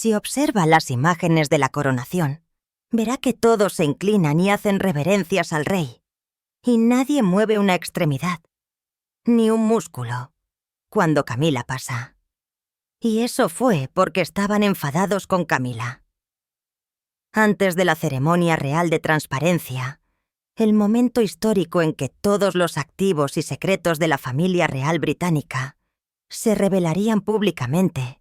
Si observa las imágenes de la coronación, verá que todos se inclinan y hacen reverencias al rey, y nadie mueve una extremidad, ni un músculo, cuando Camila pasa. Y eso fue porque estaban enfadados con Camila. Antes de la ceremonia real de transparencia, el momento histórico en que todos los activos y secretos de la familia real británica se revelarían públicamente,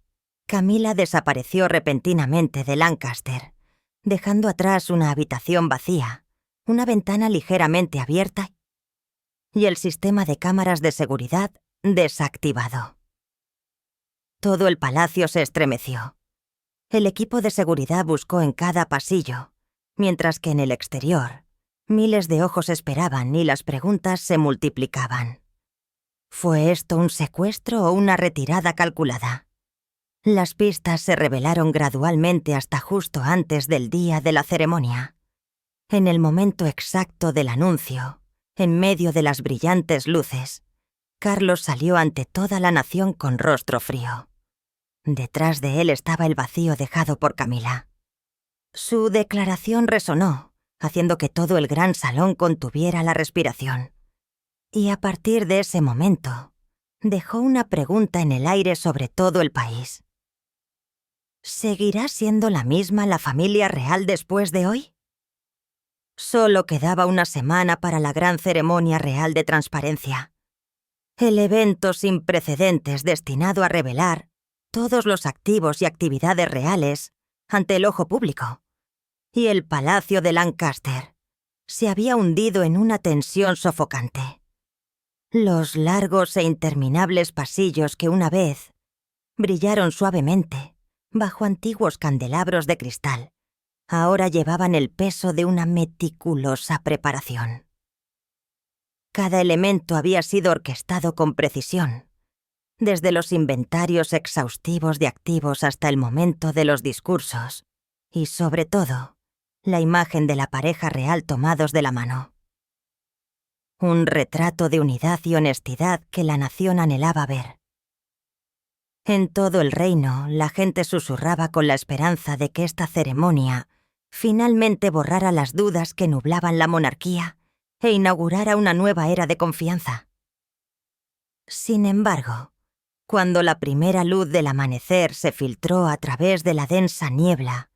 Camila desapareció repentinamente de Lancaster, dejando atrás una habitación vacía, una ventana ligeramente abierta y el sistema de cámaras de seguridad desactivado. Todo el palacio se estremeció. El equipo de seguridad buscó en cada pasillo, mientras que en el exterior, miles de ojos esperaban y las preguntas se multiplicaban. ¿Fue esto un secuestro o una retirada calculada? Las pistas se revelaron gradualmente hasta justo antes del día de la ceremonia. En el momento exacto del anuncio, en medio de las brillantes luces, Carlos salió ante toda la nación con rostro frío. Detrás de él estaba el vacío dejado por Camila. Su declaración resonó, haciendo que todo el gran salón contuviera la respiración. Y a partir de ese momento, dejó una pregunta en el aire sobre todo el país. ¿Seguirá siendo la misma la familia real después de hoy? Solo quedaba una semana para la gran ceremonia real de transparencia. El evento sin precedentes destinado a revelar todos los activos y actividades reales ante el ojo público. Y el palacio de Lancaster se había hundido en una tensión sofocante. Los largos e interminables pasillos que una vez brillaron suavemente bajo antiguos candelabros de cristal, ahora llevaban el peso de una meticulosa preparación. Cada elemento había sido orquestado con precisión, desde los inventarios exhaustivos de activos hasta el momento de los discursos, y sobre todo, la imagen de la pareja real tomados de la mano. Un retrato de unidad y honestidad que la nación anhelaba ver. En todo el reino, la gente susurraba con la esperanza de que esta ceremonia finalmente borrara las dudas que nublaban la monarquía e inaugurara una nueva era de confianza. Sin embargo, cuando la primera luz del amanecer se filtró a través de la densa niebla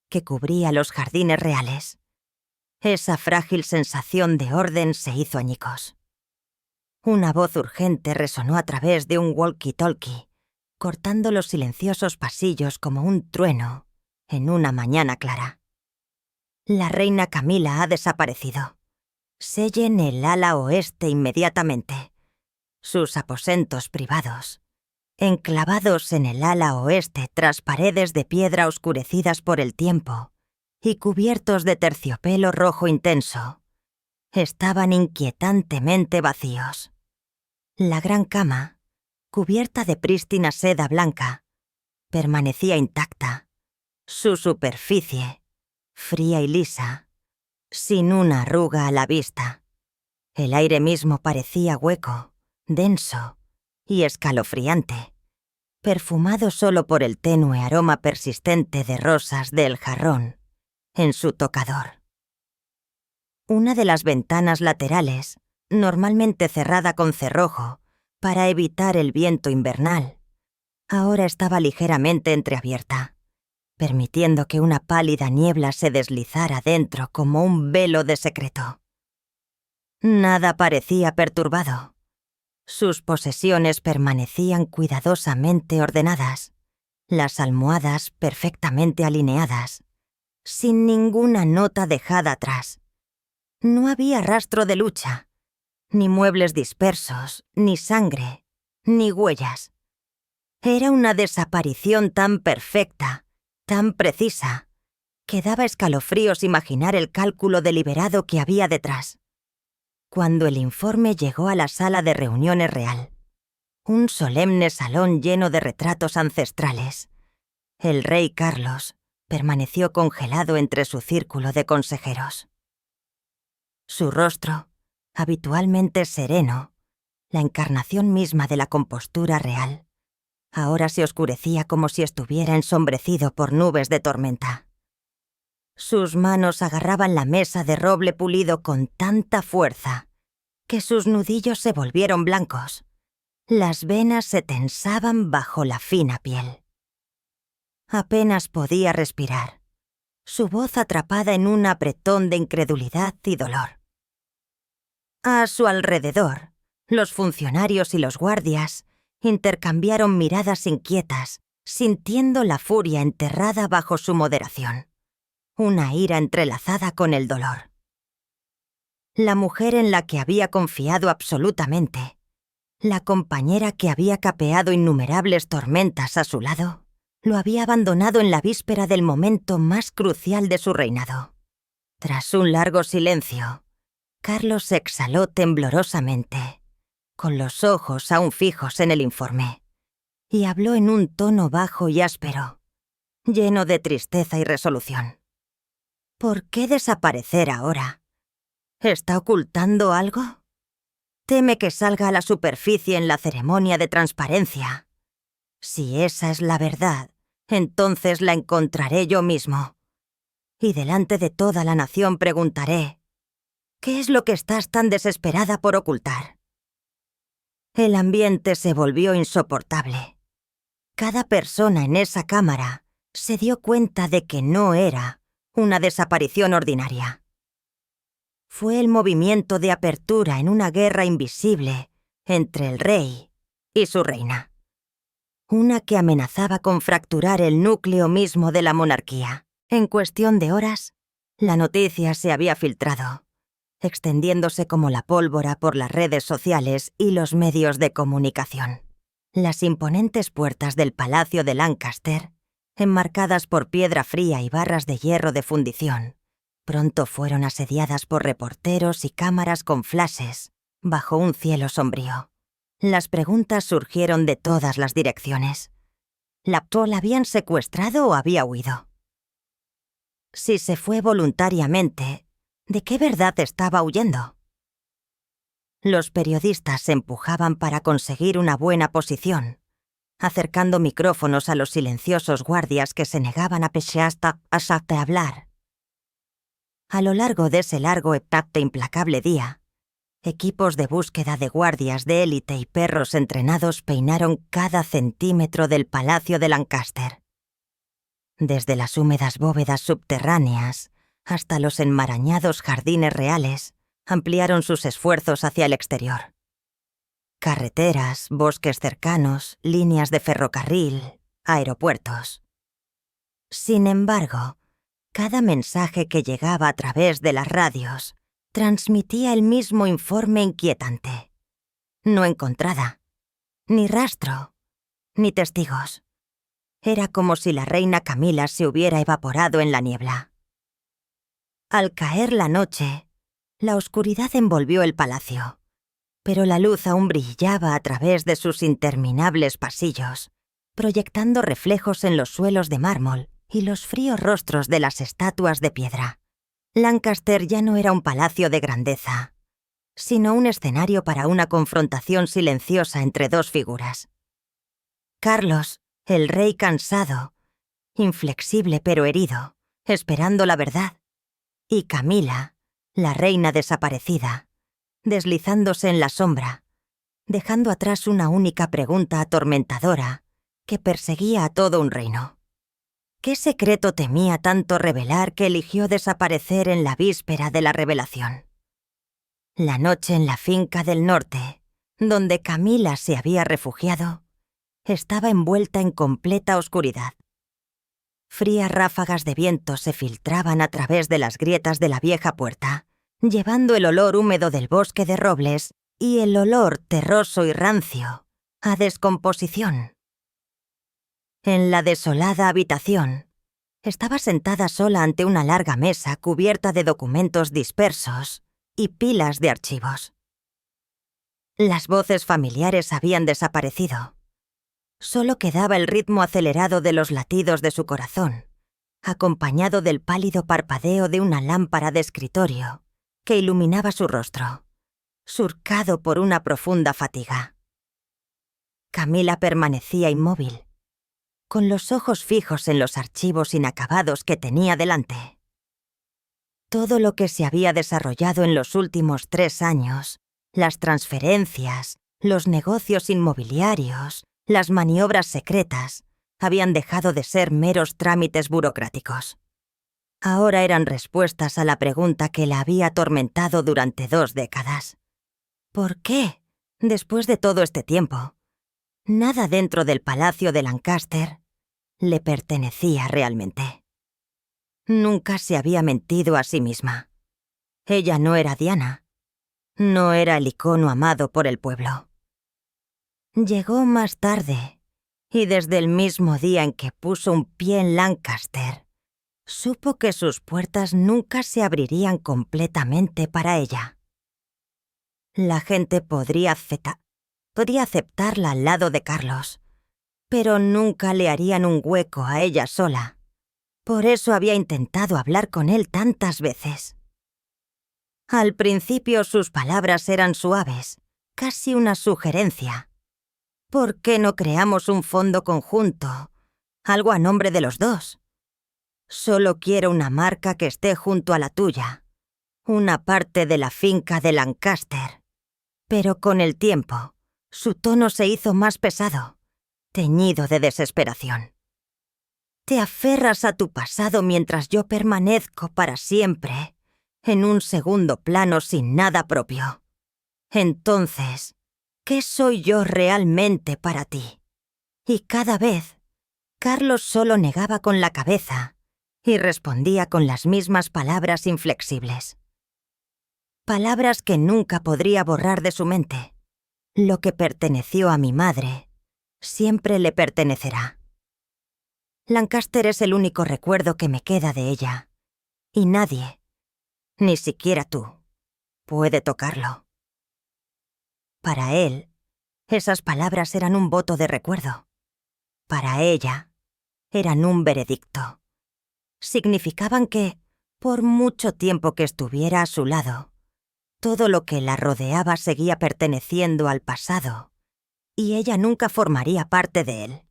que cubría los jardines reales, esa frágil sensación de orden se hizo añicos. Una voz urgente resonó a través de un walkie-talkie, cortando los silenciosos pasillos como un trueno en una mañana clara. La reina Camila ha desaparecido. Sellen el ala oeste inmediatamente. Sus aposentos privados, enclavados en el ala oeste tras paredes de piedra oscurecidas por el tiempo y cubiertos de terciopelo rojo intenso, estaban inquietantemente vacíos. La gran cama, cubierta de prístina seda blanca, permanecía intacta, su superficie, fría y lisa, sin una arruga a la vista. El aire mismo parecía hueco, denso y escalofriante, perfumado solo por el tenue aroma persistente de rosas del jarrón en su tocador. Una de las ventanas laterales, normalmente cerrada con cerrojo para evitar el viento invernal, ahora estaba ligeramente entreabierta, permitiendo que una pálida niebla se deslizara dentro como un velo de secreto. Nada parecía perturbado. Sus posesiones permanecían cuidadosamente ordenadas, las almohadas perfectamente alineadas, sin ninguna nota dejada atrás. No había rastro de lucha, ni muebles dispersos, ni sangre, ni huellas. Era una desaparición tan perfecta, tan precisa, que daba escalofríos imaginar el cálculo deliberado que había detrás. Cuando el informe llegó a la sala de reuniones real, un solemne salón lleno de retratos ancestrales, el rey Carlos permaneció congelado entre su círculo de consejeros. Su rostro, habitualmente sereno, la encarnación misma de la compostura real, Ahora se oscurecía como si estuviera ensombrecido por nubes de tormenta. Sus manos agarraban la mesa de roble pulido con tanta fuerza que sus nudillos se volvieron blancos. Las venas se tensaban bajo la fina piel. Apenas podía respirar, su voz atrapada en un apretón de incredulidad y dolor. A su alrededor, los funcionarios y los guardias intercambiaron miradas inquietas, sintiendo la furia enterrada bajo su moderación, una ira entrelazada con el dolor. La mujer en la que había confiado absolutamente, la compañera que había capeado innumerables tormentas a su lado, lo había abandonado en la víspera del momento más crucial de su reinado. Tras un largo silencio, Carlos exhaló temblorosamente, con los ojos aún fijos en el informe, y habló en un tono bajo y áspero, lleno de tristeza y resolución. ¿Por qué desaparecer ahora? ¿Está ocultando algo? ¿Teme que salga a la superficie en la ceremonia de transparencia? Si esa es la verdad, entonces la encontraré yo mismo. Y delante de toda la nación preguntaré, ¿qué es lo que estás tan desesperada por ocultar? El ambiente se volvió insoportable. Cada persona en esa cámara se dio cuenta de que no era una desaparición ordinaria. Fue el movimiento de apertura en una guerra invisible entre el rey y su reina. Una que amenazaba con fracturar el núcleo mismo de la monarquía. En cuestión de horas, la noticia se había filtrado, extendiéndose como la pólvora por las redes sociales y los medios de comunicación. Las imponentes puertas del Palacio de Lancaster, enmarcadas por piedra fría y barras de hierro de fundición, pronto fueron asediadas por reporteros y cámaras con flashes, bajo un cielo sombrío. Las preguntas surgieron de todas las direcciones. ¿La habían secuestrado o había huido? Si se fue voluntariamente, ¿de qué verdad estaba huyendo? Los periodistas se empujaban para conseguir una buena posición, acercando micrófonos a los silenciosos guardias que se negaban a hablar. A lo largo de ese largo e implacable día, equipos de búsqueda de guardias de élite y perros entrenados peinaron cada centímetro del Palacio de Lancaster. Desde las húmedas bóvedas subterráneas hasta los enmarañados jardines reales, ampliaron sus esfuerzos hacia el exterior. Carreteras, bosques cercanos, líneas de ferrocarril, aeropuertos. Sin embargo, cada mensaje que llegaba a través de las radios transmitía el mismo informe inquietante. No encontrada, ni rastro, ni testigos. Era como si la reina Camila se hubiera evaporado en la niebla. Al caer la noche, la oscuridad envolvió el palacio, pero la luz aún brillaba a través de sus interminables pasillos, proyectando reflejos en los suelos de mármol y los fríos rostros de las estatuas de piedra. Lancaster ya no era un palacio de grandeza, sino un escenario para una confrontación silenciosa entre dos figuras. Carlos, el rey cansado, inflexible pero herido, esperando la verdad, y Camila, la reina desaparecida, deslizándose en la sombra, dejando atrás una única pregunta atormentadora que perseguía a todo un reino. ¿Qué secreto temía tanto revelar que eligió desaparecer en la víspera de la revelación? La noche en la finca del norte, donde Camila se había refugiado, estaba envuelta en completa oscuridad. Frías ráfagas de viento se filtraban a través de las grietas de la vieja puerta, llevando el olor húmedo del bosque de robles y el olor terroso y rancio a descomposición. En la desolada habitación, estaba sentada sola ante una larga mesa cubierta de documentos dispersos y pilas de archivos. Las voces familiares habían desaparecido. Solo quedaba el ritmo acelerado de los latidos de su corazón, acompañado del pálido parpadeo de una lámpara de escritorio que iluminaba su rostro, surcado por una profunda fatiga. Camila permanecía inmóvil, con los ojos fijos en los archivos inacabados que tenía delante. Todo lo que se había desarrollado en los últimos 3 años, las transferencias, los negocios inmobiliarios, las maniobras secretas, habían dejado de ser meros trámites burocráticos. Ahora eran respuestas a la pregunta que la había atormentado durante 2 décadas. ¿Por qué, después de todo este tiempo, nada dentro del palacio de Lancaster le pertenecía realmente? Nunca se había mentido a sí misma. Ella no era Diana. No era el icono amado por el pueblo. Llegó más tarde, y desde el mismo día en que puso un pie en Lancaster, supo que sus puertas nunca se abrirían completamente para ella. La gente podría aceptarla al lado de Carlos, pero nunca le harían un hueco a ella sola. Por eso había intentado hablar con él tantas veces. Al principio sus palabras eran suaves, casi una sugerencia. ¿Por qué no creamos un fondo conjunto? Algo a nombre de los dos. Solo quiero una marca que esté junto a la tuya, una parte de la finca de Lancaster. Pero con el tiempo, su tono se hizo más pesado, teñido de desesperación. Te aferras a tu pasado mientras yo permanezco para siempre en un segundo plano sin nada propio. Entonces, ¿qué soy yo realmente para ti? Y cada vez, Carlos solo negaba con la cabeza y respondía con las mismas palabras inflexibles. Palabras que nunca podría borrar de su mente. Lo que perteneció a mi madre siempre le pertenecerá. Lancaster es el único recuerdo que me queda de ella, y nadie, ni siquiera tú, puede tocarlo. Para él, esas palabras eran un voto de recuerdo. Para ella, eran un veredicto. Significaban que, por mucho tiempo que estuviera a su lado, todo lo que la rodeaba seguía perteneciendo al pasado, y ella nunca formaría parte de él.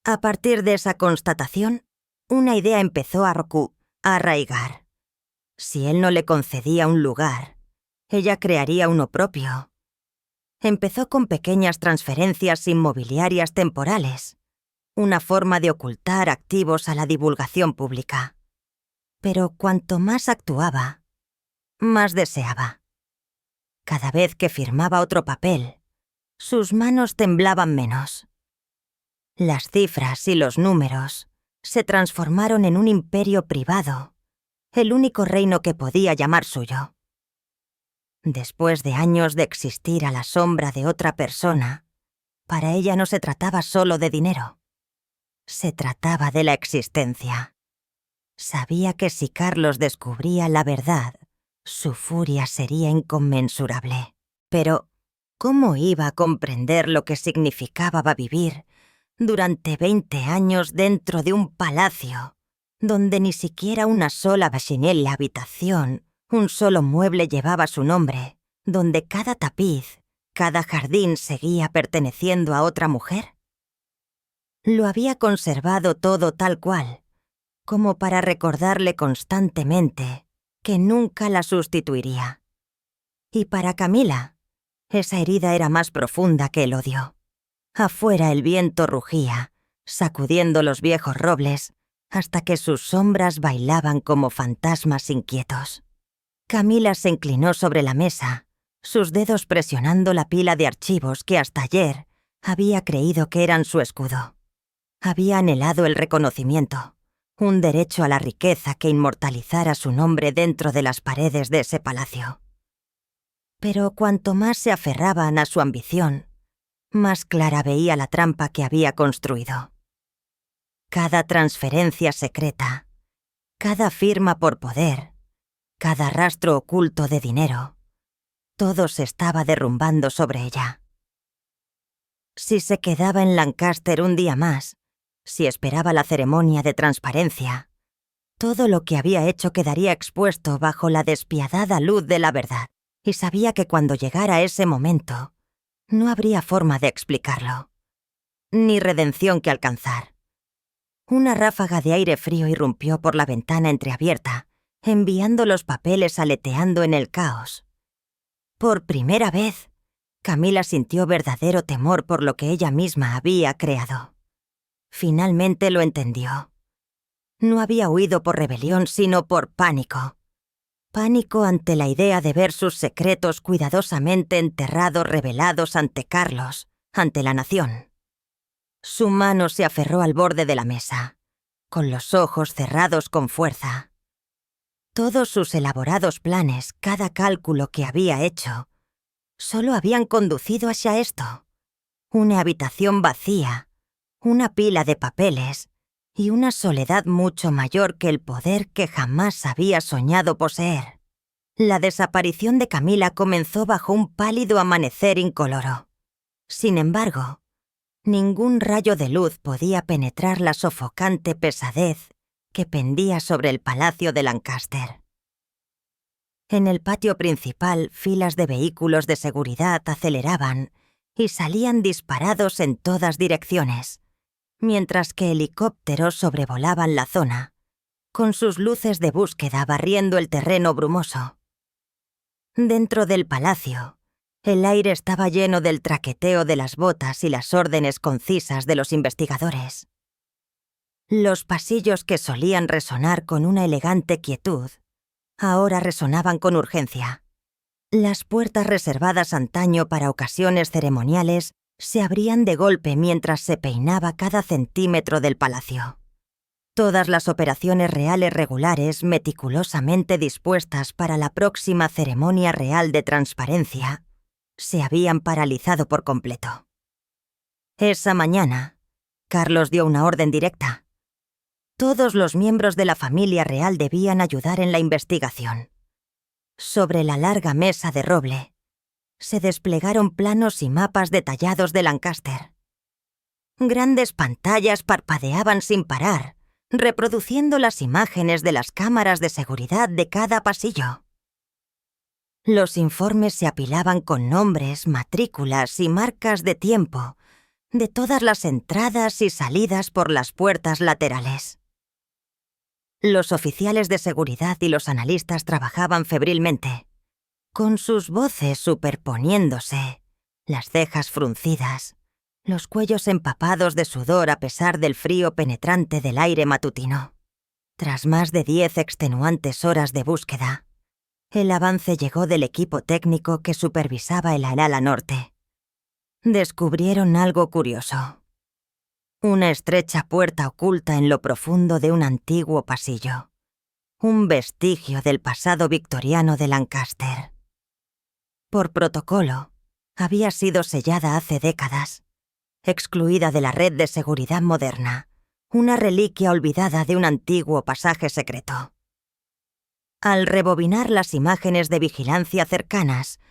A partir de esa constatación, una idea empezó a arraigar. Si él no le concedía un lugar, ella crearía uno propio. Empezó con pequeñas transferencias inmobiliarias temporales, una forma de ocultar activos a la divulgación pública. Pero cuanto más actuaba, más deseaba. Cada vez que firmaba otro papel, sus manos temblaban menos. Las cifras y los números se transformaron en un imperio privado, el único reino que podía llamar suyo. Después de años de existir a la sombra de otra persona, para ella no se trataba solo de dinero. Se trataba de la existencia. Sabía que si Carlos descubría la verdad, su furia sería inconmensurable. Pero, ¿cómo iba a comprender lo que significaba vivir durante 20 años dentro de un palacio, donde ni siquiera una sola la habitación, un solo mueble llevaba su nombre, donde cada tapiz, cada jardín seguía perteneciendo a otra mujer? Lo había conservado todo tal cual, como para recordarle constantemente que nunca la sustituiría. Y para Camila, esa herida era más profunda que el odio. Afuera el viento rugía, sacudiendo los viejos robles, hasta que sus sombras bailaban como fantasmas inquietos. Camila se inclinó sobre la mesa, sus dedos presionando la pila de archivos que hasta ayer había creído que eran su escudo. Había anhelado el reconocimiento, un derecho a la riqueza que inmortalizara su nombre dentro de las paredes de ese palacio. Pero cuanto más se aferraban a su ambición, más clara veía la trampa que había construido. Cada transferencia secreta, cada firma por poder, cada rastro oculto de dinero, todo se estaba derrumbando sobre ella. Si se quedaba en Lancaster un día más, si esperaba la ceremonia de transparencia, todo lo que había hecho quedaría expuesto bajo la despiadada luz de la verdad, y sabía que cuando llegara ese momento, No habría forma de explicarlo. Ni redención que alcanzar. Una ráfaga de aire frío irrumpió por la ventana entreabierta, enviando los papeles aleteando en el caos. Por primera vez, Camila sintió verdadero temor por lo que ella misma había creado. Finalmente lo entendió. No había huido por rebelión, sino por pánico. Pánico ante la idea de ver sus secretos cuidadosamente enterrados, revelados ante Carlos, ante la nación. Su mano se aferró al borde de la mesa, con los ojos cerrados con fuerza. Todos sus elaborados planes, cada cálculo que había hecho, solo habían conducido hacia esto. Una habitación vacía, una pila de papeles y una soledad mucho mayor que el poder que jamás había soñado poseer. La desaparición de Camila comenzó bajo un pálido amanecer incoloro. Sin embargo, ningún rayo de luz podía penetrar la sofocante pesadez que pendía sobre el palacio de Lancaster. En el patio principal, filas de vehículos de seguridad aceleraban y salían disparados en todas direcciones, mientras que helicópteros sobrevolaban la zona, con sus luces de búsqueda barriendo el terreno brumoso. Dentro del palacio, el aire estaba lleno del traqueteo de las botas y las órdenes concisas de los investigadores. Los pasillos que solían resonar con una elegante quietud, ahora resonaban con urgencia. Las puertas reservadas antaño para ocasiones ceremoniales se abrían de golpe mientras se peinaba cada centímetro del palacio. Todas las operaciones reales regulares meticulosamente dispuestas para la próxima ceremonia real de transparencia se habían paralizado por completo. Esa mañana, Carlos dio una orden directa. Todos los miembros de la familia real debían ayudar en la investigación. Sobre la larga mesa de roble, se desplegaron planos y mapas detallados de Lancaster. Grandes pantallas parpadeaban sin parar, reproduciendo las imágenes de las cámaras de seguridad de cada pasillo. Los informes se apilaban con nombres, matrículas y marcas de tiempo de todas las entradas y salidas por las puertas laterales. Los oficiales de seguridad y los analistas trabajaban febrilmente, con sus voces superponiéndose, las cejas fruncidas, los cuellos empapados de sudor a pesar del frío penetrante del aire matutino. Tras más de 10 extenuantes horas de búsqueda, el avance llegó del equipo técnico que supervisaba el ala norte. Descubrieron algo curioso. Una estrecha puerta oculta en lo profundo de un antiguo pasillo. Un vestigio del pasado victoriano de Lancaster. Por protocolo, había sido sellada hace décadas, excluida de la red de seguridad moderna, una reliquia olvidada de un antiguo pasaje secreto. Al rebobinar las imágenes de vigilancia cercanas,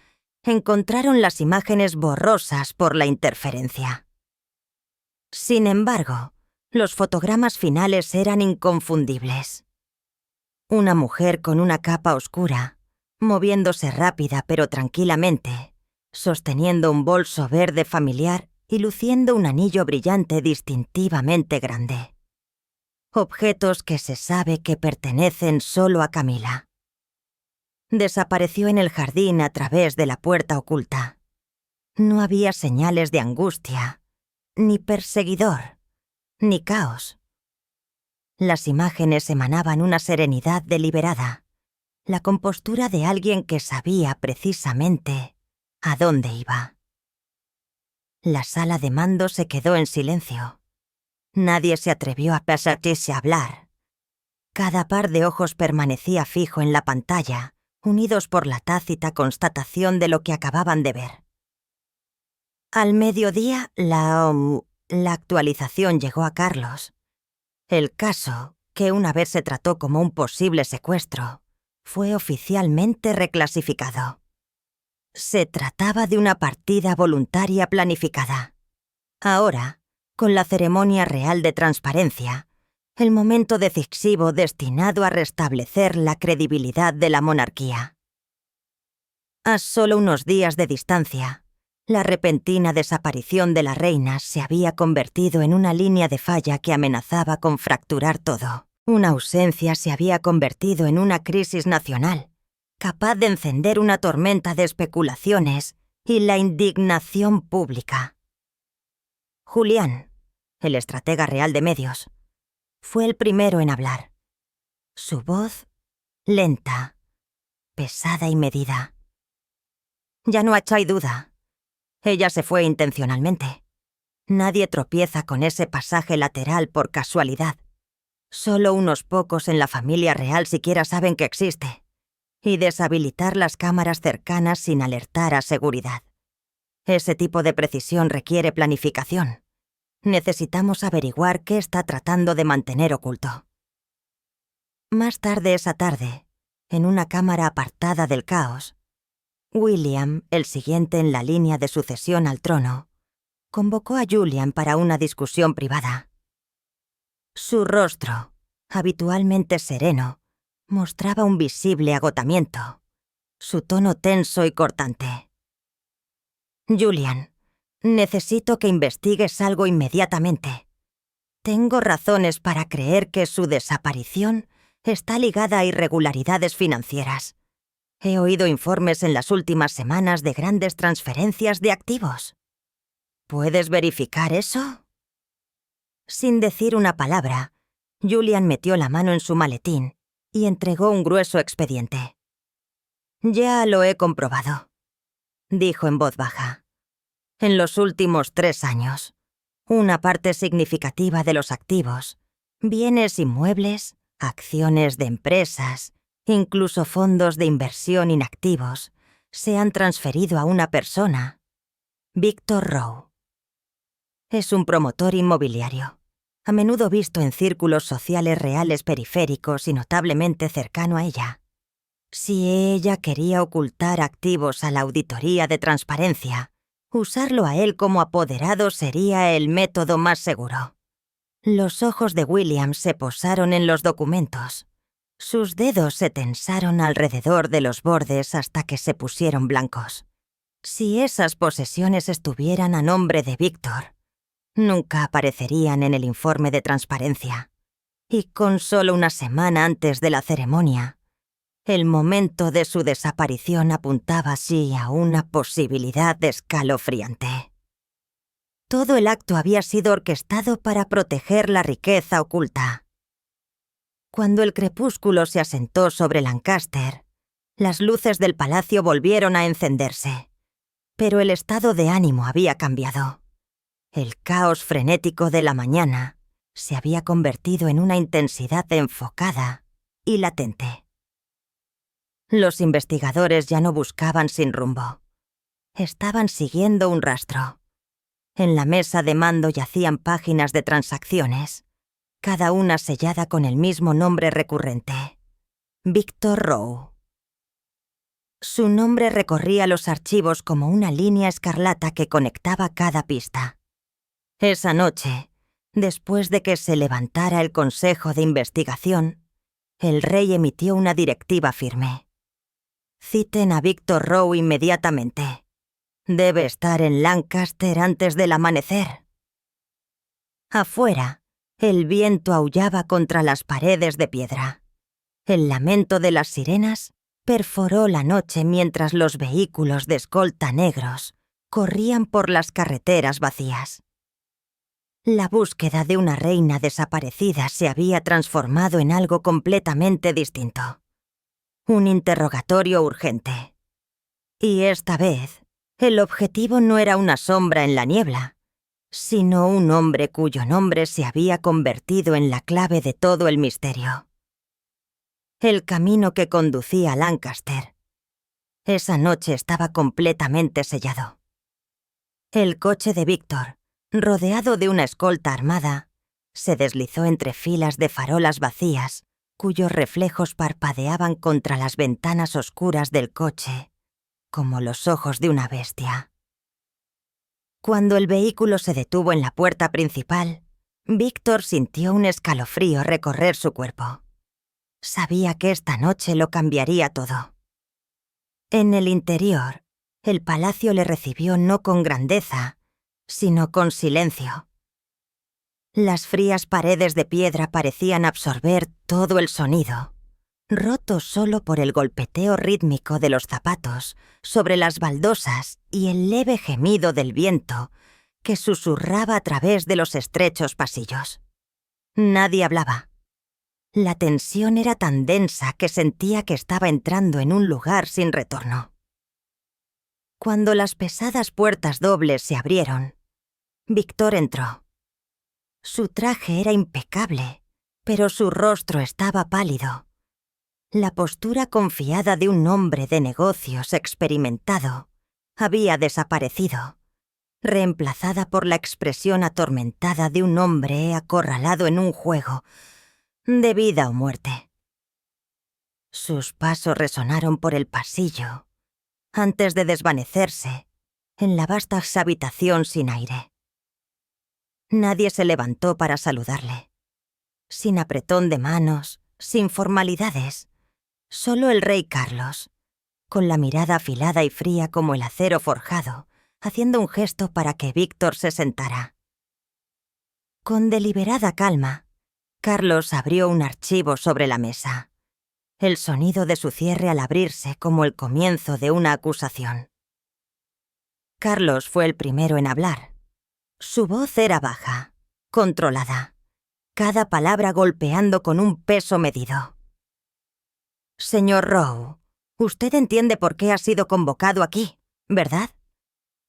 encontraron las imágenes borrosas por la interferencia. Sin embargo, los fotogramas finales eran inconfundibles. Una mujer con una capa oscura, moviéndose rápida pero tranquilamente, sosteniendo un bolso verde familiar y luciendo un anillo brillante distintivamente grande. Objetos que se sabe que pertenecen solo a Camila. Desapareció en el jardín a través de la puerta oculta. No había señales de angustia, ni perseguidor, ni caos. Las imágenes emanaban una serenidad deliberada, la compostura de alguien que sabía precisamente a dónde iba. La sala de mando se quedó en silencio. Nadie se atrevió a pasarse a hablar. Cada par de ojos permanecía fijo en la pantalla, unidos por la tácita constatación de lo que acababan de ver. Al mediodía, la actualización llegó a Carlos. El caso, que una vez se trató como un posible secuestro, fue oficialmente reclasificado. Se trataba de una partida voluntaria planificada. Ahora, con la ceremonia real de transparencia, el momento decisivo destinado a restablecer la credibilidad de la monarquía. A solo unos días de distancia, La repentina desaparición de la reina se había convertido en una línea de falla que amenazaba con fracturar todo. Una ausencia se había convertido en una crisis nacional, capaz de encender una tormenta de especulaciones y la indignación pública. Julián, el estratega real de medios, fue el primero en hablar. Su voz, lenta, pesada y medida. Ya no hay duda. Ella se fue intencionalmente. Nadie tropieza con ese pasaje lateral por casualidad. Solo unos pocos en la familia real siquiera saben que existe. Y deshabilitar las cámaras cercanas sin alertar a seguridad. Ese tipo de precisión requiere planificación. Necesitamos averiguar qué está tratando de mantener oculto. Más tarde esa tarde, en una cámara apartada del caos, William, el siguiente en la línea de sucesión al trono, convocó a Julian para una discusión privada. Su rostro, habitualmente sereno, mostraba un visible agotamiento, su tono tenso y cortante. Julian, necesito que investigues algo inmediatamente. Tengo razones para creer que su desaparición está ligada a irregularidades financieras. He oído informes en las últimas semanas de grandes transferencias de activos. ¿Puedes verificar eso? Sin decir una palabra, Julian metió la mano en su maletín y entregó un grueso expediente. «Ya lo he comprobado», dijo en voz baja. «En los últimos 3 años, una parte significativa de los activos, bienes inmuebles, acciones de empresas, incluso fondos de inversión inactivos, se han transferido a una persona, Victor Rowe. Es un promotor inmobiliario, a menudo visto en círculos sociales reales periféricos y notablemente cercano a ella. Si ella quería ocultar activos a la auditoría de transparencia, usarlo a él como apoderado sería el método más seguro. Los ojos de William se posaron en los documentos. Sus dedos se tensaron alrededor de los bordes hasta que se pusieron blancos. Si esas posesiones estuvieran a nombre de Víctor, nunca aparecerían en el informe de transparencia. Y con solo una semana antes de la ceremonia, el momento de su desaparición apuntaba así a una posibilidad escalofriante. Todo el acto había sido orquestado para proteger la riqueza oculta. Cuando el crepúsculo se asentó sobre Lancaster, las luces del palacio volvieron a encenderse, pero el estado de ánimo había cambiado. El caos frenético de la mañana se había convertido en una intensidad enfocada y latente. Los investigadores ya no buscaban sin rumbo. Estaban siguiendo un rastro. En la mesa de mando yacían páginas de transacciones, cada una sellada con el mismo nombre recurrente: Victor Rowe. Su nombre recorría los archivos como una línea escarlata que conectaba cada pista. Esa noche, después de que se levantara el Consejo de Investigación, el rey emitió una directiva firme. Citen a Victor Rowe inmediatamente. Debe estar en Lancaster antes del amanecer. Afuera, el viento aullaba contra las paredes de piedra. El lamento de las sirenas perforó la noche mientras los vehículos de escolta negros corrían por las carreteras vacías. La búsqueda de una reina desaparecida se había transformado en algo completamente distinto. Un interrogatorio urgente. Y esta vez, el objetivo no era una sombra en la niebla, sino un hombre cuyo nombre se había convertido en la clave de todo el misterio. El camino que conducía a Lancaster. Esa noche estaba completamente sellado. El coche de Víctor, rodeado de una escolta armada, se deslizó entre filas de farolas vacías, cuyos reflejos parpadeaban contra las ventanas oscuras del coche, como los ojos de una bestia. Cuando el vehículo se detuvo en la puerta principal, Víctor sintió un escalofrío recorrer su cuerpo. Sabía que esta noche lo cambiaría todo. En el interior, El palacio le recibió no con grandeza, sino con silencio. Las frías paredes de piedra parecían absorber todo el sonido, roto solo por el golpeteo rítmico de los zapatos sobre las baldosas y el leve gemido del viento que susurraba a través de los estrechos pasillos. Nadie hablaba. La tensión era tan densa que sentía que estaba entrando en un lugar sin retorno. Cuando las pesadas puertas dobles se abrieron, Víctor entró. Su traje era impecable, pero su rostro estaba pálido. La postura confiada de un hombre de negocios experimentado había desaparecido, reemplazada por la expresión atormentada de un hombre acorralado en un juego de vida o muerte. Sus pasos resonaron por el pasillo, antes de desvanecerse en la vasta habitación sin aire. Nadie se levantó para saludarle. Sin apretón de manos, sin formalidades, solo el rey Carlos, con la mirada afilada y fría como el acero forjado, haciendo un gesto para que Víctor se sentara. Con deliberada calma, Carlos abrió un archivo sobre la mesa. El sonido de su cierre al abrirse como el comienzo de una acusación. Carlos fue el primero en hablar. Su voz era baja, controlada, cada palabra golpeando con un peso medido. Señor Rowe, usted entiende por qué ha sido convocado aquí, ¿verdad?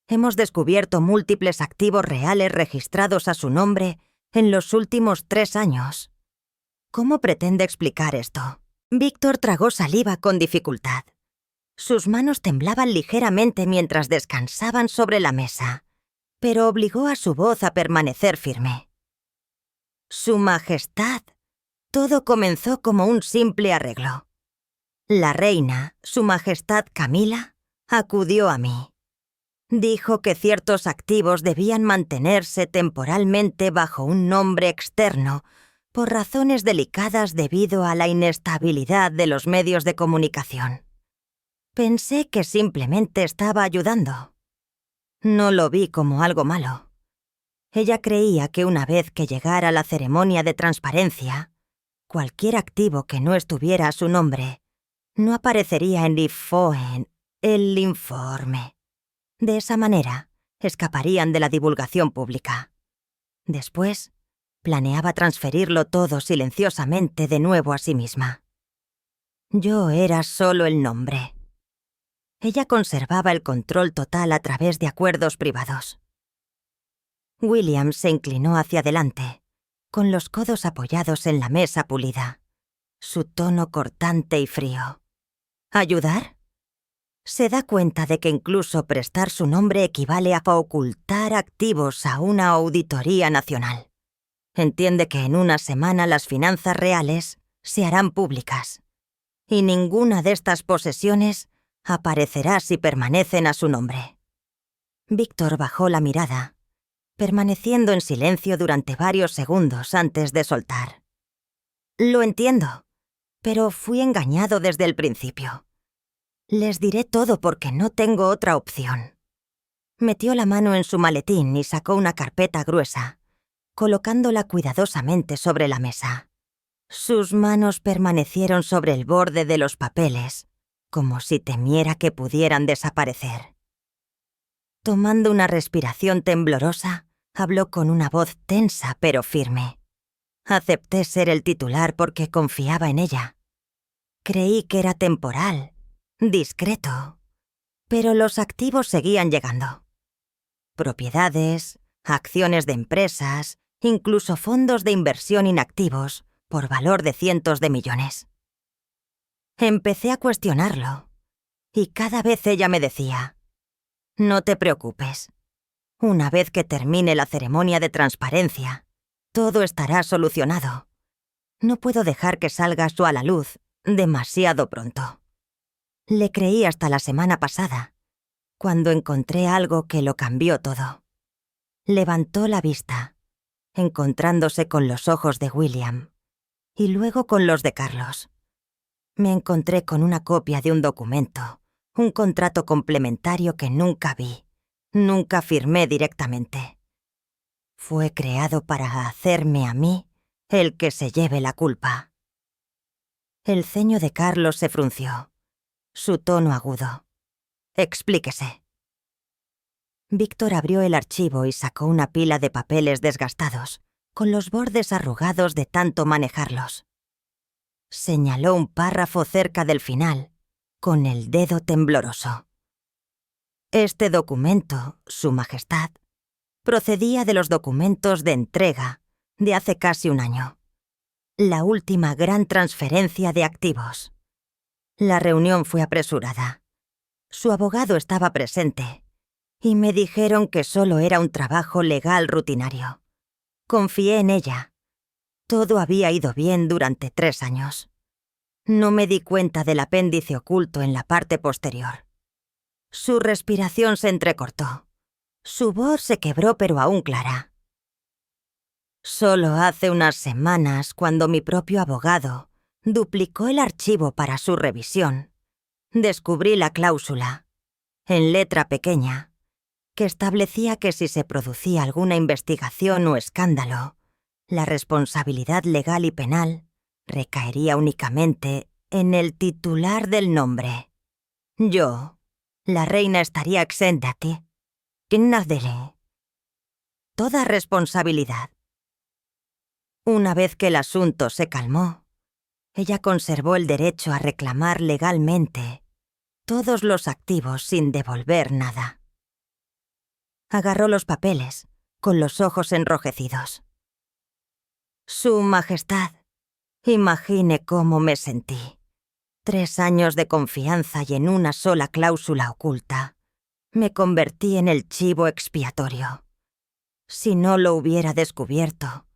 Hemos descubierto múltiples activos reales registrados a su nombre en los últimos 3 años. ¿Cómo pretende explicar esto? Víctor tragó saliva con dificultad. Sus manos temblaban ligeramente mientras descansaban sobre la mesa, pero obligó a su voz a permanecer firme. Su Majestad. Todo comenzó como un simple arreglo. La reina, Su Majestad Camila, acudió a mí. Dijo que ciertos activos debían mantenerse temporalmente bajo un nombre externo por razones delicadas debido a la inestabilidad de los medios de comunicación. Pensé que simplemente estaba ayudando. No lo vi como algo malo. Ella creía que una vez que llegara la ceremonia de transparencia, cualquier activo que no estuviera a su nombre no aparecería en el informe. De esa manera, escaparían de la divulgación pública. Después, planeaba transferirlo todo silenciosamente de nuevo a sí misma. Yo era solo el nombre. Ella conservaba el control total a través de acuerdos privados. William se inclinó hacia adelante, con los codos apoyados en la mesa pulida, su tono cortante y frío. ¿Ayudar? Se da cuenta de que incluso prestar su nombre equivale a ocultar activos a una auditoría nacional. Entiende que en una semana las finanzas reales se harán públicas, y ninguna de estas posesiones aparecerá si permanecen a su nombre. Víctor bajó la mirada, permaneciendo en silencio durante varios segundos antes de soltar. Lo entiendo, pero fui engañado desde el principio. Les diré todo porque no tengo otra opción. Metió la mano en su maletín y sacó una carpeta gruesa, colocándola cuidadosamente sobre la mesa. Sus manos permanecieron sobre el borde de los papeles, como si temiera que pudieran desaparecer. Tomando una respiración temblorosa, habló con una voz tensa pero firme. Acepté ser el titular porque confiaba en ella. Creí que era temporal, discreto, pero los activos seguían llegando. Propiedades, acciones de empresas, incluso fondos de inversión inactivos, por valor de cientos de millones. Empecé a cuestionarlo, y cada vez ella me decía, «No te preocupes. Una vez que termine la ceremonia de transparencia, todo estará solucionado. No puedo dejar que salga eso a la luz demasiado pronto». Le creí hasta la semana pasada, cuando encontré algo que lo cambió todo. Levantó la vista, encontrándose con los ojos de William, y luego con los de Carlos. Me encontré con una copia de un documento, Un contrato complementario que nunca vi, nunca firmé directamente. Fue creado para hacerme a mí el que se lleve la culpa. El ceño de Carlos se frunció. Su tono agudo. Explíquese. Víctor abrió el archivo y sacó una pila de papeles desgastados, con los bordes arrugados de tanto manejarlos. Señaló un párrafo cerca del final, con el dedo tembloroso. Este documento, Su Majestad, procedía de los documentos de entrega de hace casi un año. La última gran transferencia de activos. La reunión fue apresurada. Su abogado estaba presente y me dijeron que solo era un trabajo legal rutinario. Confié en ella. Todo había ido bien durante 3 años. No me di cuenta del apéndice oculto en la parte posterior. Su respiración se entrecortó. Su voz se quebró pero aún clara. Solo hace unas semanas, cuando mi propio abogado duplicó el archivo para su revisión, descubrí la cláusula, en letra pequeña, que establecía que si se producía alguna investigación o escándalo, la responsabilidad legal y penal recaería únicamente en el titular del nombre. Yo, la reina, estaría exenta de toda responsabilidad. Una vez que el asunto se calmó, ella conservó el derecho a reclamar legalmente todos los activos sin devolver nada. Agarró los papeles, con los ojos enrojecidos. Su Majestad, imagine cómo me sentí. 3 años de confianza y en una sola cláusula oculta. Me convertí en el chivo expiatorio. Si no lo hubiera descubierto,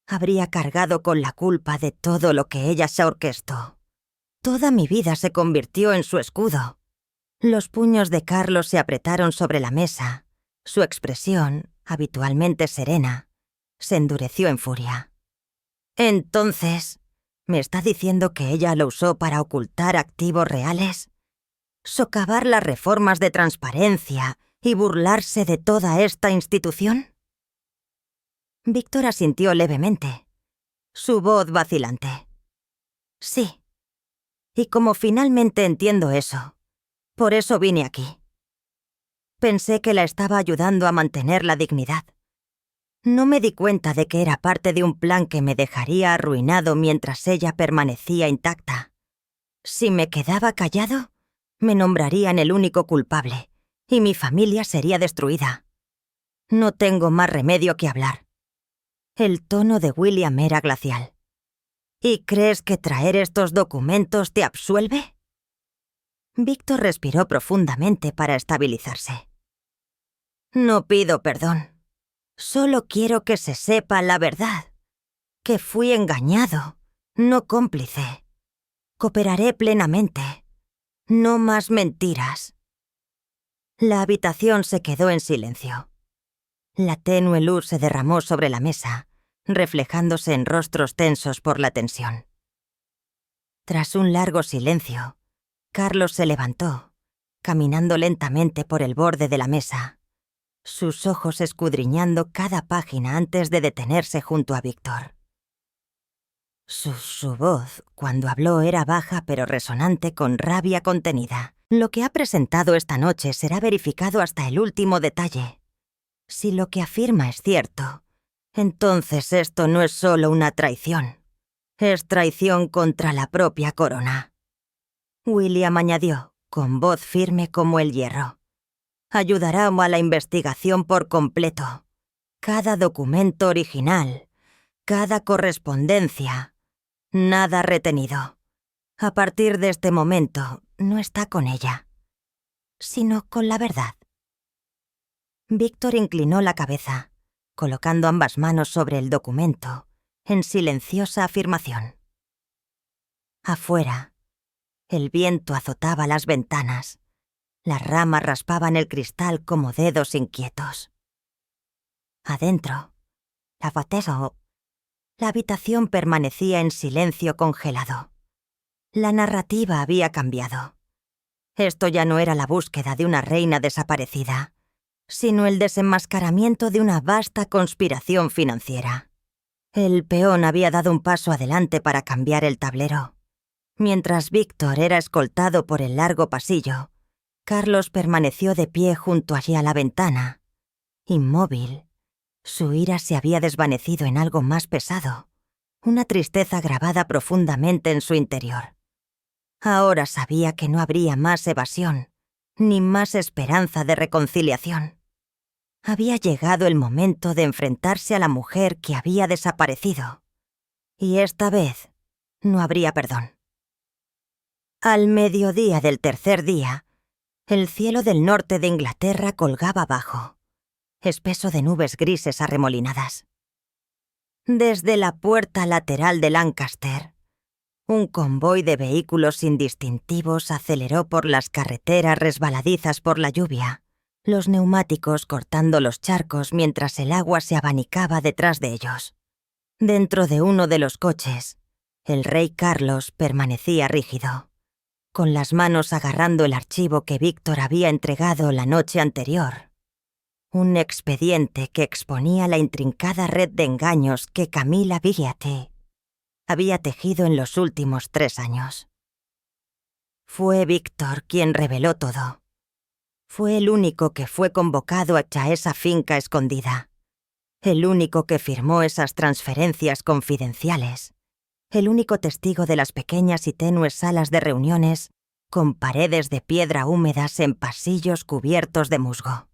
habría cargado con la culpa de todo lo que ella se orquestó. Toda mi vida se convirtió en su escudo. Los puños de Carlos se apretaron sobre la mesa. Su expresión, habitualmente serena, se endureció en furia. Entonces, ¿me está diciendo que ella lo usó para ocultar activos reales? ¿Socavar las reformas de transparencia y burlarse de toda esta institución? Víctor asintió levemente, su voz vacilante. Sí. Y como finalmente entiendo eso, por eso vine aquí. Pensé que la estaba ayudando a mantener la dignidad. No me di cuenta de que era parte de un plan que me dejaría arruinado mientras ella permanecía intacta. Si me quedaba callado, me nombrarían el único culpable, y mi familia sería destruida. No tengo más remedio que hablar. El tono de William era glacial. ¿Y crees que traer estos documentos te absuelve? Víctor respiró profundamente para estabilizarse. No pido perdón. Solo quiero que se sepa la verdad. Que fui engañado, no cómplice. Cooperaré plenamente. No más mentiras. La habitación se quedó en silencio. La tenue luz se derramó sobre la mesa, reflejándose en rostros tensos por la tensión. Tras un largo silencio, Carlos se levantó, caminando lentamente por el borde de la mesa, sus ojos escudriñando cada página antes de detenerse junto a Víctor. Su voz, cuando habló, era baja pero resonante con rabia contenida. Lo que ha presentado esta noche será verificado hasta el último detalle. Si lo que afirma es cierto, entonces esto no es solo una traición. Es traición contra la propia corona. William añadió, con voz firme como el hierro. Ayudará a la investigación por completo. Cada documento original, cada correspondencia, nada retenido. A partir de este momento, no está con ella, sino con la verdad. Víctor inclinó la cabeza, colocando ambas manos sobre el documento, en silenciosa afirmación. Afuera, el viento azotaba las ventanas. Las ramas raspaban el cristal como dedos inquietos. Adentro, la habitación permanecía en silencio congelado. La narrativa había cambiado. Esto ya no era la búsqueda de una reina desaparecida, sino el desenmascaramiento de una vasta conspiración financiera. El peón había dado un paso adelante para cambiar el tablero. Mientras Víctor era escoltado por el largo pasillo, Carlos permaneció de pie junto allí a la ventana, inmóvil. Su ira se había desvanecido en algo más pesado, una tristeza grabada profundamente en su interior. Ahora sabía que no habría más evasión, ni más esperanza de reconciliación. Había llegado el momento de enfrentarse a la mujer que había desaparecido, y esta vez no habría perdón. Al mediodía del tercer día, el cielo del norte de Inglaterra colgaba bajo, espeso de nubes grises arremolinadas. Desde la puerta lateral de Lancaster, un convoy de vehículos indistintivos aceleró por las carreteras resbaladizas por la lluvia, los neumáticos cortando los charcos mientras el agua se abanicaba detrás de ellos. Dentro de uno de los coches, el rey Carlos permanecía rígido, con las manos agarrando el archivo que Víctor había entregado la noche anterior. Un expediente que exponía la intrincada red de engaños que Camilla Vigiate había tejido en los últimos 3 años. Fue Víctor quien reveló todo. Fue el único que fue convocado a esa finca escondida. El único que firmó esas transferencias confidenciales. El único testigo de las pequeñas y tenues salas de reuniones con paredes de piedra húmedas en pasillos cubiertos de musgo.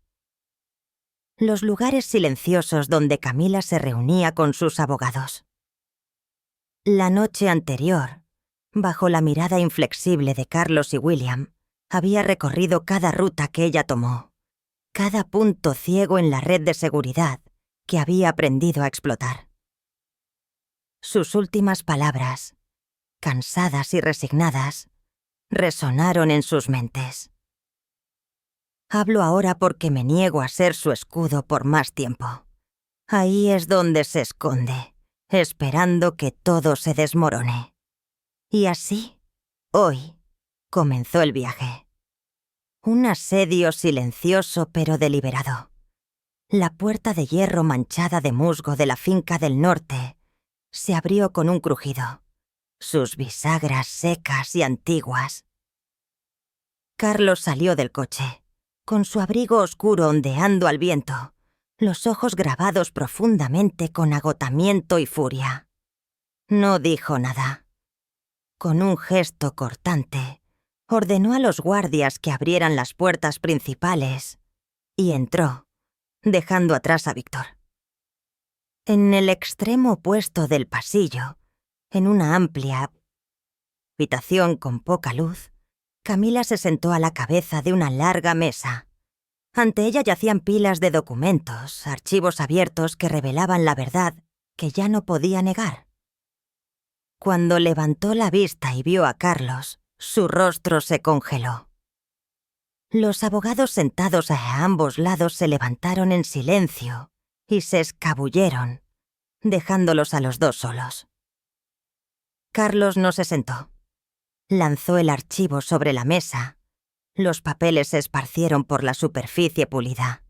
Los lugares silenciosos donde Camilla se reunía con sus abogados. La noche anterior, bajo la mirada inflexible de Carlos y William, había recorrido cada ruta que ella tomó, cada punto ciego en la red de seguridad que había aprendido a explotar. Sus últimas palabras, cansadas y resignadas, resonaron en sus mentes. Hablo ahora porque me niego a ser su escudo por más tiempo. Ahí es donde se esconde, esperando que todo se desmorone. Y así, hoy, comenzó el viaje. Un asedio silencioso pero deliberado. La puerta de hierro manchada de musgo de la finca del norte se abrió con un crujido, sus bisagras secas y antiguas. Carlos salió del coche, con su abrigo oscuro ondeando al viento, los ojos grabados profundamente con agotamiento y furia. No dijo nada. Con un gesto cortante, ordenó a los guardias que abrieran las puertas principales y entró, dejando atrás a Víctor. En el extremo opuesto del pasillo, en una amplia habitación con poca luz, Camilla se sentó a la cabeza de una larga mesa. Ante ella yacían pilas de documentos, archivos abiertos que revelaban la verdad que ya no podía negar. Cuando levantó la vista y vio a Carlos, su rostro se congeló. Los abogados sentados a ambos lados se levantaron en silencio y se escabulleron, dejándolos a los dos solos. Carlos no se sentó. Lanzó el archivo sobre la mesa. Los papeles se esparcieron por la superficie pulida.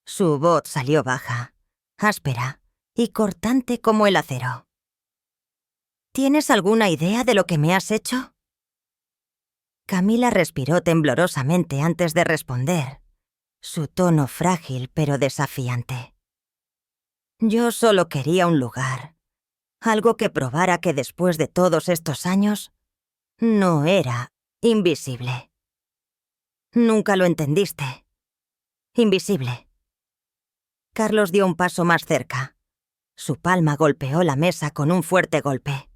Su voz salió baja, áspera y cortante como el acero. ¿Tienes alguna idea de lo que me has hecho? Camilla respiró temblorosamente antes de responder, su tono frágil pero desafiante. Yo solo quería un lugar, algo que probara que después de todos estos años, no era invisible. Nunca lo entendiste. Invisible. Carlos dio un paso más cerca. Su palma golpeó la mesa con un fuerte golpe.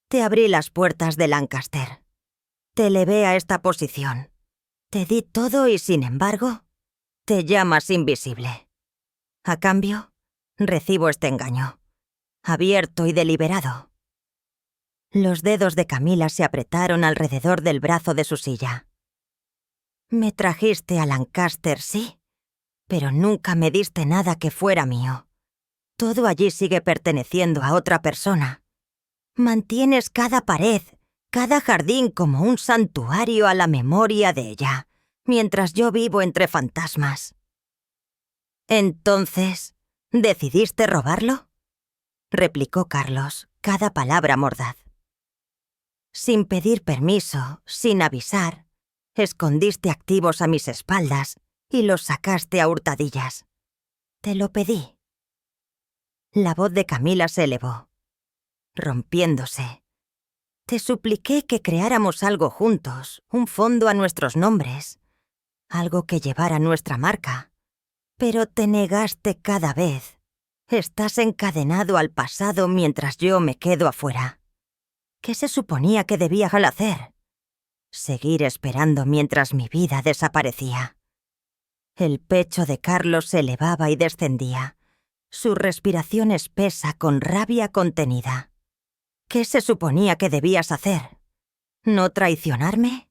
Te abrí las puertas de Lancaster. Te elevé a esta posición. Te di todo y, sin embargo, te llamas invisible. A cambio, recibo este engaño, abierto y deliberado. Los dedos de Camilla se apretaron alrededor del brazo de su silla. Me trajiste a Lancaster, sí, pero nunca me diste nada que fuera mío. Todo allí sigue perteneciendo a otra persona. Mantienes cada pared, cada jardín como un santuario a la memoria de ella, mientras yo vivo entre fantasmas. Entonces, ¿decidiste robarlo?, replicó Carlos, cada palabra mordaz. Sin pedir permiso, sin avisar, escondiste activos a mis espaldas y los sacaste a hurtadillas. Te lo pedí. La voz de Camila se elevó, rompiéndose. Te supliqué que creáramos algo juntos, un fondo a nuestros nombres, algo que llevara nuestra marca. Pero te negaste cada vez. Estás encadenado al pasado mientras yo me quedo afuera. ¿Qué se suponía que debía hacer? Seguir esperando mientras mi vida desaparecía. El pecho de Carlos se elevaba y descendía, su respiración espesa con rabia contenida. ¿Qué se suponía que debías hacer? ¿No traicionarme?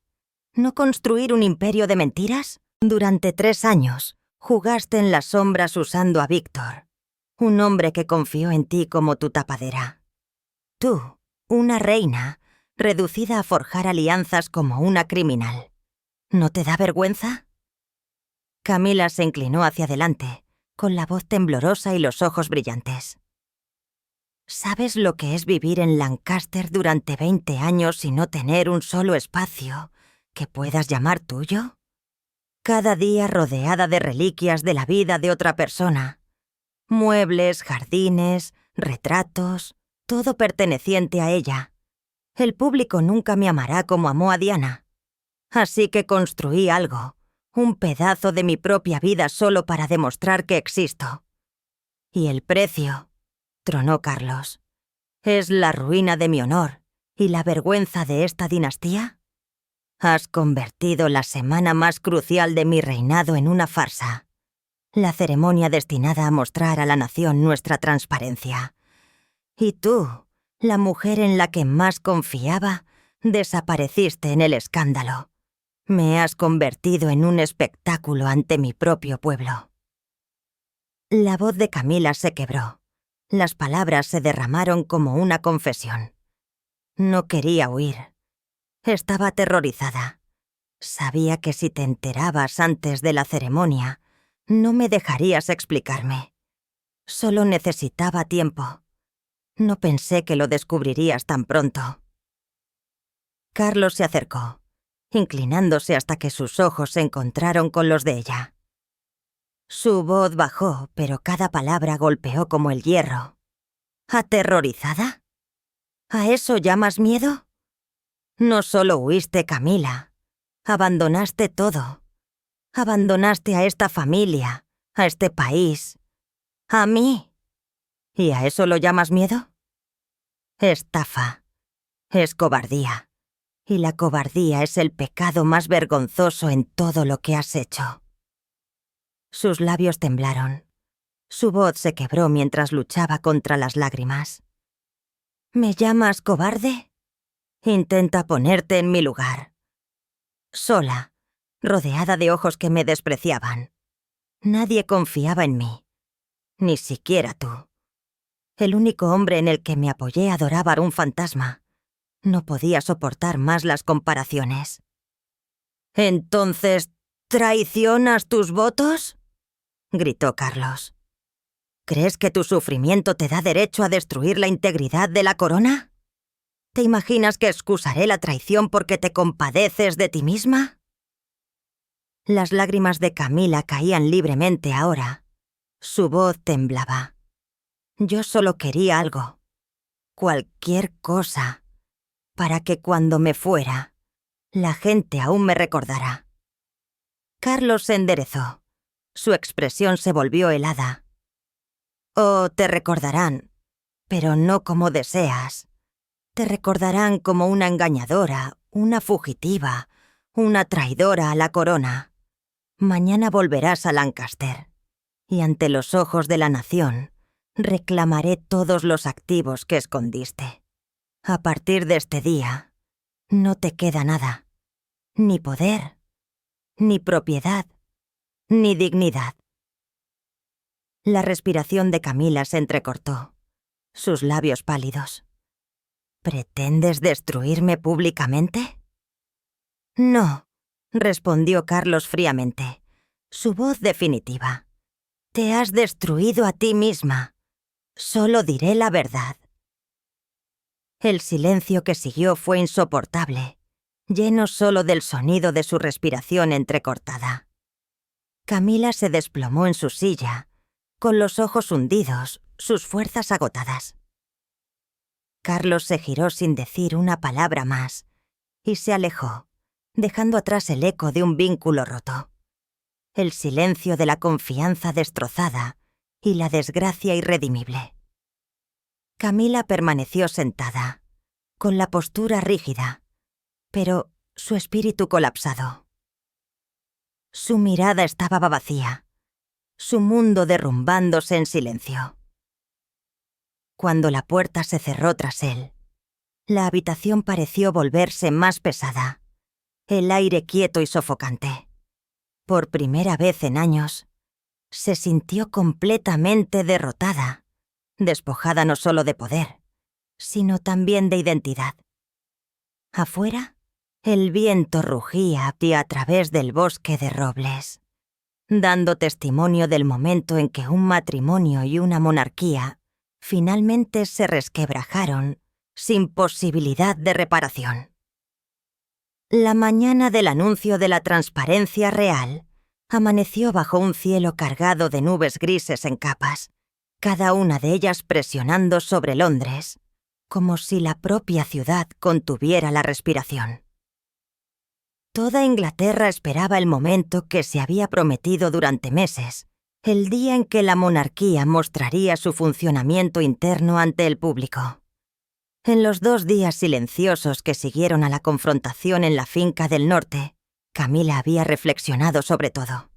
¿No construir un imperio de mentiras? Durante 3 años jugaste en las sombras usando a Víctor, un hombre que confió en ti como tu tapadera. Tú, una reina, reducida a forjar alianzas como una criminal. ¿No te da vergüenza? Camila se inclinó hacia adelante, con la voz temblorosa y los ojos brillantes. ¿Sabes lo que es vivir en Lancaster durante 20 años y no tener un solo espacio que puedas llamar tuyo? Cada día rodeada de reliquias de la vida de otra persona. Muebles, jardines, retratos, todo perteneciente a ella. El público nunca me amará como amó a Diana. Así que construí algo, un pedazo de mi propia vida solo para demostrar que existo. Y el precio, tronó Carlos, ¿es la ruina de mi honor y la vergüenza de esta dinastía? Has convertido la semana más crucial de mi reinado en una farsa. La ceremonia destinada a mostrar a la nación nuestra transparencia. Y tú, la mujer en la que más confiaba, desapareciste en el escándalo. Me has convertido en un espectáculo ante mi propio pueblo. La voz de Camila se quebró. Las palabras se derramaron como una confesión. No quería huir. Estaba aterrorizada. Sabía que si te enterabas antes de la ceremonia, no me dejarías explicarme. Solo necesitaba tiempo. No pensé que lo descubrirías tan pronto. Carlos se acercó, inclinándose hasta que sus ojos se encontraron con los de ella. Su voz bajó, pero cada palabra golpeó como el hierro. ¿Aterrorizada? ¿A eso llamas miedo? No solo huiste, Camila. Abandonaste todo. Abandonaste a esta familia, a este país, a mí. ¿Y a eso lo llamas miedo? Estafa. Es cobardía. Y la cobardía es el pecado más vergonzoso en todo lo que has hecho. Sus labios temblaron. Su voz se quebró mientras luchaba contra las lágrimas. ¿Me llamas cobarde? Intenta ponerte en mi lugar. Sola, rodeada de ojos que me despreciaban. Nadie confiaba en mí. Ni siquiera tú. El único hombre en el que me apoyé adoraba a un fantasma. No podía soportar más las comparaciones. ¿Entonces, traicionas tus votos?, gritó Carlos. ¿Crees que tu sufrimiento te da derecho a destruir la integridad de la corona? ¿Te imaginas que excusaré la traición porque te compadeces de ti misma? Las lágrimas de Camila caían libremente ahora. Su voz temblaba. Yo solo quería algo, cualquier cosa, para que cuando me fuera, la gente aún me recordara. Carlos se enderezó. Su expresión se volvió helada. Oh, te recordarán, pero no como deseas. Te recordarán como una engañadora, una fugitiva, una traidora a la corona. Mañana volverás a Lancaster, y ante los ojos de la nación, reclamaré todos los activos que escondiste. A partir de este día, no te queda nada. Ni poder, ni propiedad, ni dignidad. La respiración de Camila se entrecortó, sus labios pálidos. ¿Pretendes destruirme públicamente? No, respondió Carlos fríamente, su voz definitiva. Te has destruido a ti misma. Solo diré la verdad. El silencio que siguió fue insoportable, lleno solo del sonido de su respiración entrecortada. Camila se desplomó en su silla, con los ojos hundidos, sus fuerzas agotadas. Carlos se giró sin decir una palabra más y se alejó, dejando atrás el eco de un vínculo roto, el silencio de la confianza destrozada y la desgracia irredimible. Camila permaneció sentada, con la postura rígida, pero su espíritu colapsado. Su mirada estaba vacía, su mundo derrumbándose en silencio. Cuando la puerta se cerró tras él, la habitación pareció volverse más pesada, el aire quieto y sofocante. Por primera vez en años, se sintió completamente derrotada, despojada no solo de poder, sino también de identidad. Afuera, el viento rugía a través del bosque de robles, dando testimonio del momento en que un matrimonio y una monarquía finalmente se resquebrajaron sin posibilidad de reparación. La mañana del anuncio de la transparencia real amaneció bajo un cielo cargado de nubes grises en capas, cada una de ellas presionando sobre Londres, como si la propia ciudad contuviera la respiración. Toda Inglaterra esperaba el momento que se había prometido durante meses, el día en que la monarquía mostraría su funcionamiento interno ante el público. En los 2 días silenciosos que siguieron a la confrontación en la finca del norte, Camila había reflexionado sobre todo.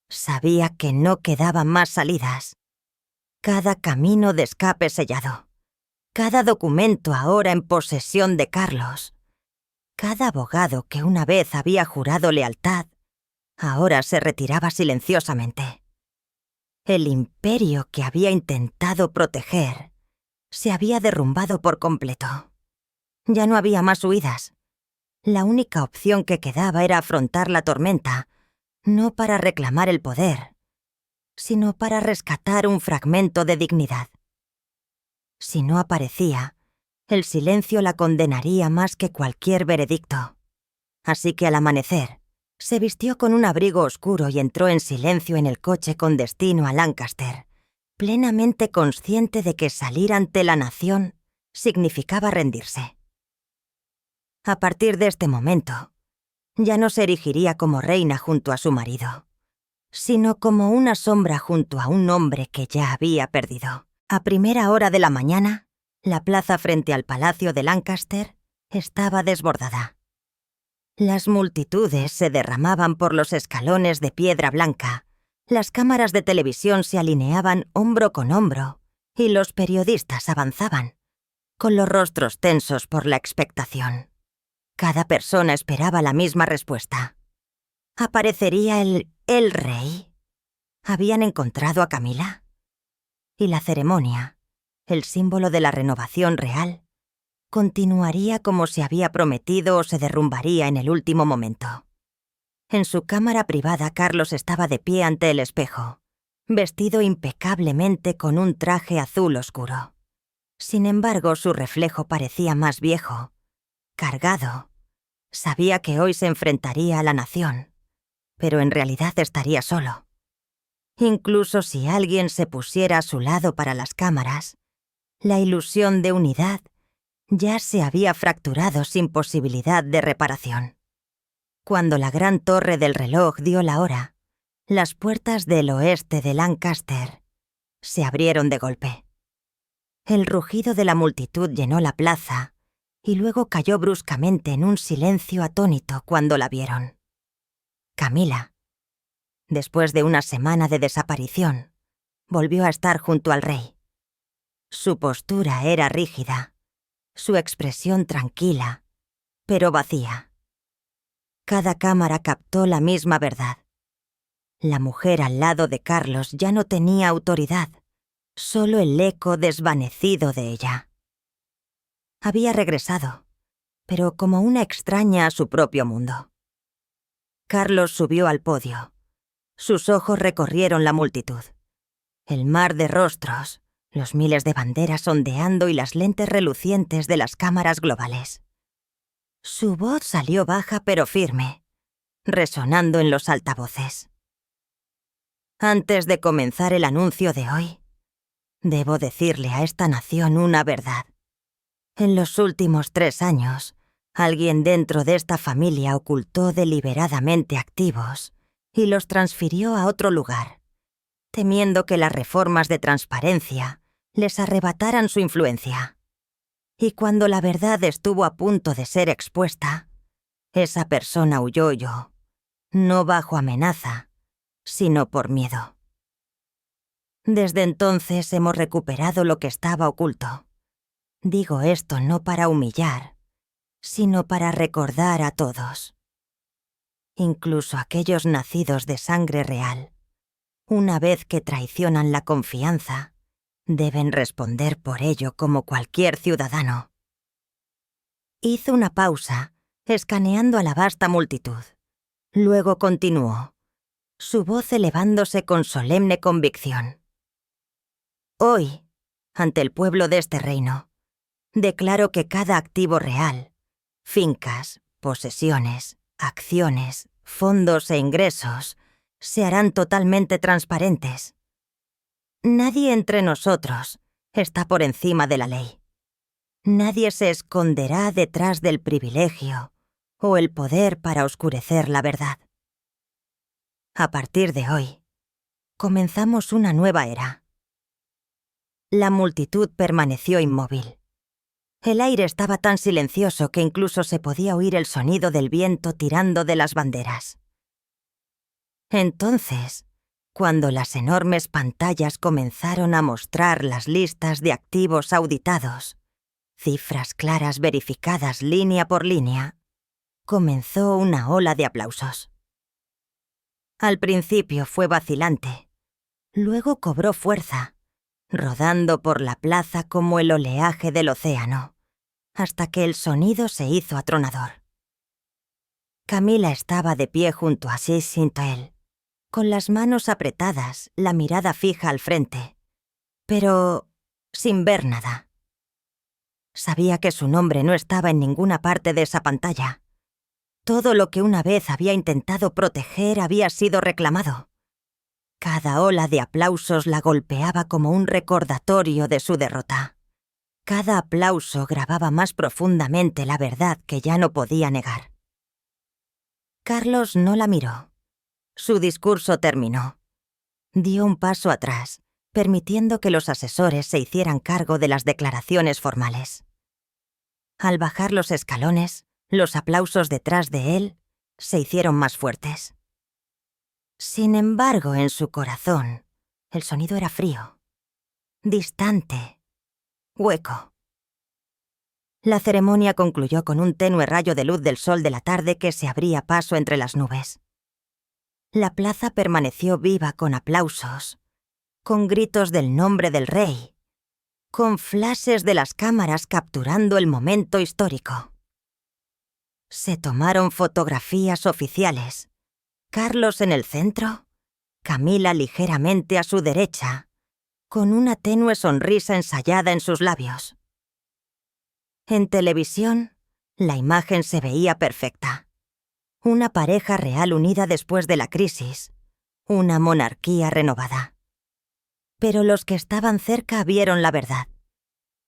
Sabía que no quedaban más salidas. Cada camino de escape sellado. Cada documento ahora en posesión de Carlos. Cada abogado que una vez había jurado lealtad, ahora se retiraba silenciosamente. El imperio que había intentado proteger se había derrumbado por completo. Ya no había más huidas. La única opción que quedaba era afrontar la tormenta, no para reclamar el poder, sino para rescatar un fragmento de dignidad. Si no aparecía, el silencio la condenaría más que cualquier veredicto. Así que al amanecer, se vistió con un abrigo oscuro y entró en silencio en el coche con destino a Lancaster, plenamente consciente de que salir ante la nación significaba rendirse. A partir de este momento, ya no se erigiría como reina junto a su marido, sino como una sombra junto a un hombre que ya había perdido. A primera hora de la mañana, la plaza frente al Palacio de Lancaster estaba desbordada. Las multitudes se derramaban por los escalones de piedra blanca, las cámaras de televisión se alineaban hombro con hombro y los periodistas avanzaban, con los rostros tensos por la expectación. Cada persona esperaba la misma respuesta. ¿Aparecería el rey? ¿Habían encontrado a Camila? Y la ceremonia, el símbolo de la renovación real, continuaría como se había prometido o se derrumbaría en el último momento. En su cámara privada, Carlos estaba de pie ante el espejo, vestido impecablemente con un traje azul oscuro. Sin embargo, su reflejo parecía más viejo, cargado. Sabía que hoy se enfrentaría a la nación, pero en realidad estaría solo. Incluso si alguien se pusiera a su lado para las cámaras, la ilusión de unidad ya se había fracturado sin posibilidad de reparación. Cuando la gran torre del reloj dio la hora, las puertas del oeste de Lancaster se abrieron de golpe. El rugido de la multitud llenó la plaza y luego cayó bruscamente en un silencio atónito cuando la vieron. Camila, después de una semana de desaparición, volvió a estar junto al rey. Su postura era rígida, su expresión tranquila, pero vacía. Cada cámara captó la misma verdad. La mujer al lado de Carlos ya no tenía autoridad, solo el eco desvanecido de ella. Había regresado, pero como una extraña a su propio mundo. Carlos subió al podio. Sus ojos recorrieron la multitud. El mar de rostros, los miles de banderas ondeando y las lentes relucientes de las cámaras globales. Su voz salió baja pero firme, resonando en los altavoces. Antes de comenzar el anuncio de hoy, debo decirle a esta nación una verdad. En los últimos 3 años, alguien dentro de esta familia ocultó deliberadamente activos y los transfirió a otro lugar, temiendo que las reformas de transparencia les arrebataran su influencia. Y cuando la verdad estuvo a punto de ser expuesta, esa persona huyó, no bajo amenaza, sino por miedo. Desde entonces hemos recuperado lo que estaba oculto. Digo esto no para humillar, sino para recordar a todos, incluso aquellos nacidos de sangre real, una vez que traicionan la confianza, deben responder por ello como cualquier ciudadano. Hizo una pausa, escaneando a la vasta multitud. Luego continuó, su voz elevándose con solemne convicción. Hoy, ante el pueblo de este reino, declaro que cada activo real, fincas, posesiones, acciones, fondos e ingresos, se harán totalmente transparentes. Nadie entre nosotros está por encima de la ley. Nadie se esconderá detrás del privilegio o el poder para oscurecer la verdad. A partir de hoy, comenzamos una nueva era. La multitud permaneció inmóvil. El aire estaba tan silencioso que incluso se podía oír el sonido del viento tirando de las banderas. Entonces, cuando las enormes pantallas comenzaron a mostrar las listas de activos auditados, cifras claras verificadas línea por línea, comenzó una ola de aplausos. Al principio fue vacilante, luego cobró fuerza, rodando por la plaza como el oleaje del océano, hasta que el sonido se hizo atronador. Camila estaba de pie junto a Sissintoel, con las manos apretadas, la mirada fija al frente, pero sin ver nada. Sabía que su nombre no estaba en ninguna parte de esa pantalla. Todo lo que una vez había intentado proteger había sido reclamado. Cada ola de aplausos la golpeaba como un recordatorio de su derrota. Cada aplauso grababa más profundamente la verdad que ya no podía negar. Carlos no la miró. Su discurso terminó. Dio un paso atrás, permitiendo que los asesores se hicieran cargo de las declaraciones formales. Al bajar los escalones, los aplausos detrás de él se hicieron más fuertes. Sin embargo, en su corazón, el sonido era frío, distante, hueco. La ceremonia concluyó con un tenue rayo de luz del sol de la tarde que se abría paso entre las nubes. La plaza permaneció viva con aplausos, con gritos del nombre del rey, con flashes de las cámaras capturando el momento histórico. Se tomaron fotografías oficiales. Carlos en el centro, Camila ligeramente a su derecha, con una tenue sonrisa ensayada en sus labios. En televisión, la imagen se veía perfecta. Una pareja real unida después de la crisis, una monarquía renovada. Pero los que estaban cerca vieron la verdad.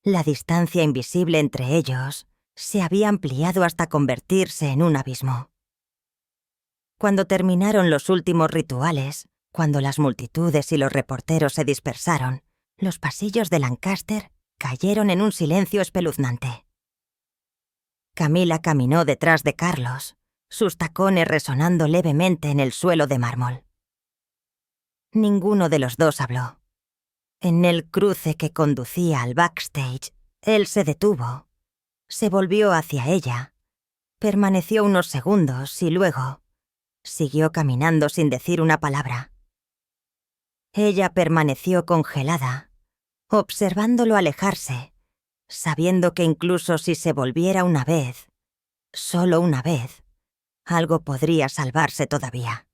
La distancia invisible entre ellos se había ampliado hasta convertirse en un abismo. Cuando terminaron los últimos rituales, cuando las multitudes y los reporteros se dispersaron, los pasillos de Lancaster cayeron en un silencio espeluznante. Camila caminó detrás de Carlos, sus tacones resonando levemente en el suelo de mármol. Ninguno de los dos habló. En el cruce que conducía al backstage, él se detuvo, se volvió hacia ella, permaneció unos segundos y luego siguió caminando sin decir una palabra. Ella permaneció congelada, observándolo alejarse, sabiendo que incluso si se volviera una vez, solo una vez, algo podría salvarse todavía.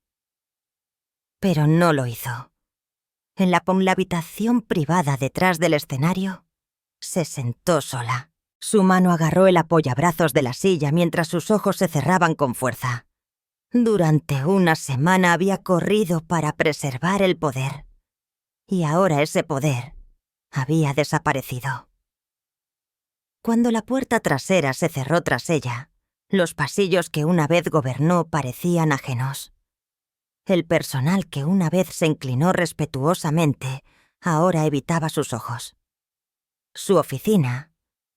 Pero no lo hizo. En la habitación privada detrás del escenario, se sentó sola. Su mano agarró el apoyabrazos de la silla mientras sus ojos se cerraban con fuerza. Durante una semana había corrido para preservar el poder. Y ahora ese poder había desaparecido. Cuando la puerta trasera se cerró tras ella, los pasillos que una vez gobernó parecían ajenos. El personal que una vez se inclinó respetuosamente, ahora evitaba sus ojos. Su oficina,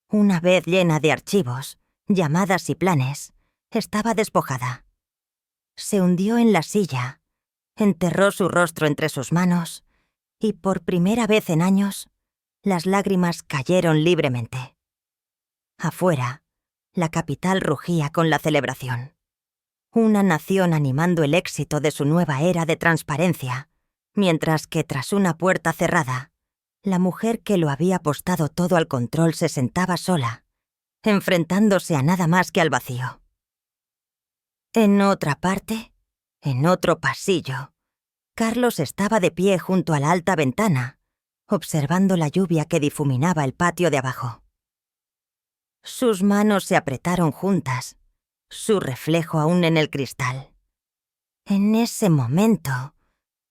una vez llena de archivos, llamadas y planes, estaba despojada. Se hundió en la silla, enterró su rostro entre sus manos y por primera vez en años, las lágrimas cayeron libremente. Afuera, la capital rugía con la celebración. Una nación animando el éxito de su nueva era de transparencia, mientras que tras una puerta cerrada, la mujer que lo había apostado todo al control se sentaba sola, enfrentándose a nada más que al vacío. En otra parte, en otro pasillo, Carlos estaba de pie junto a la alta ventana, observando la lluvia que difuminaba el patio de abajo. Sus manos se apretaron juntas, su reflejo aún en el cristal. En ese momento,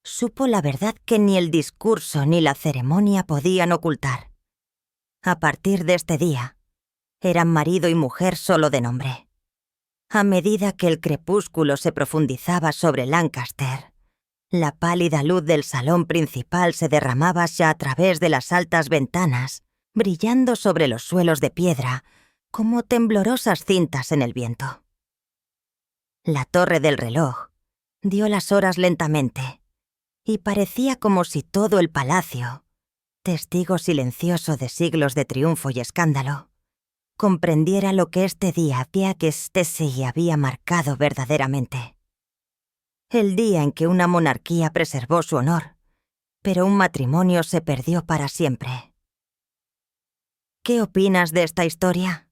supo la verdad que ni el discurso ni la ceremonia podían ocultar. A partir de este día, eran marido y mujer solo de nombre. A medida que el crepúsculo se profundizaba sobre Lancaster, la pálida luz del salón principal se derramaba ya a través de las altas ventanas, brillando sobre los suelos de piedra como temblorosas cintas en el viento. La torre del reloj dio las horas lentamente, y parecía como si todo el palacio, testigo silencioso de siglos de triunfo y escándalo, comprendiera lo que este día había marcado verdaderamente. El día en que una monarquía preservó su honor, pero un matrimonio se perdió para siempre. ¿Qué opinas de esta historia?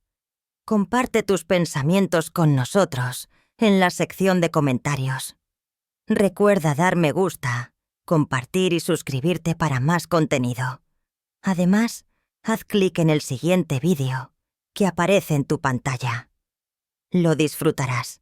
Comparte tus pensamientos con nosotros en la sección de comentarios. Recuerda dar me gusta, compartir y suscribirte para más contenido. Además, haz clic en el siguiente vídeo que aparece en tu pantalla. Lo disfrutarás.